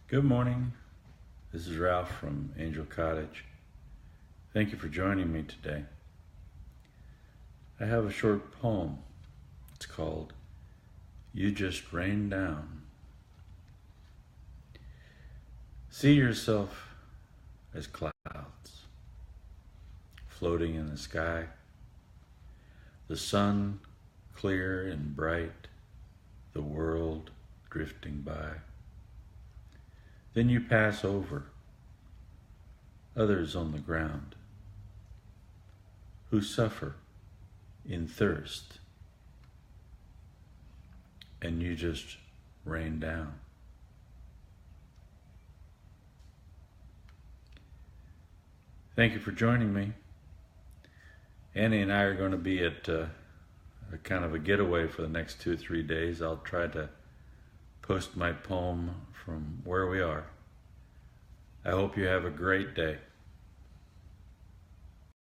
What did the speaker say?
Good morning. This is Ralph from Angel Cottage. Thank you for joining me today. I have a short poem. It's called You Just Rain Down. See yourself as clouds floating in the sky, the sun clear and bright, the world drifting by. Then you pass over others on the ground who suffer in thirst, and you just rain down. Thank you for joining me. Annie and I are going to be at a kind of a getaway for the next 2 or 3 days. I'll try to post my poem from where we are. I hope you have a great day.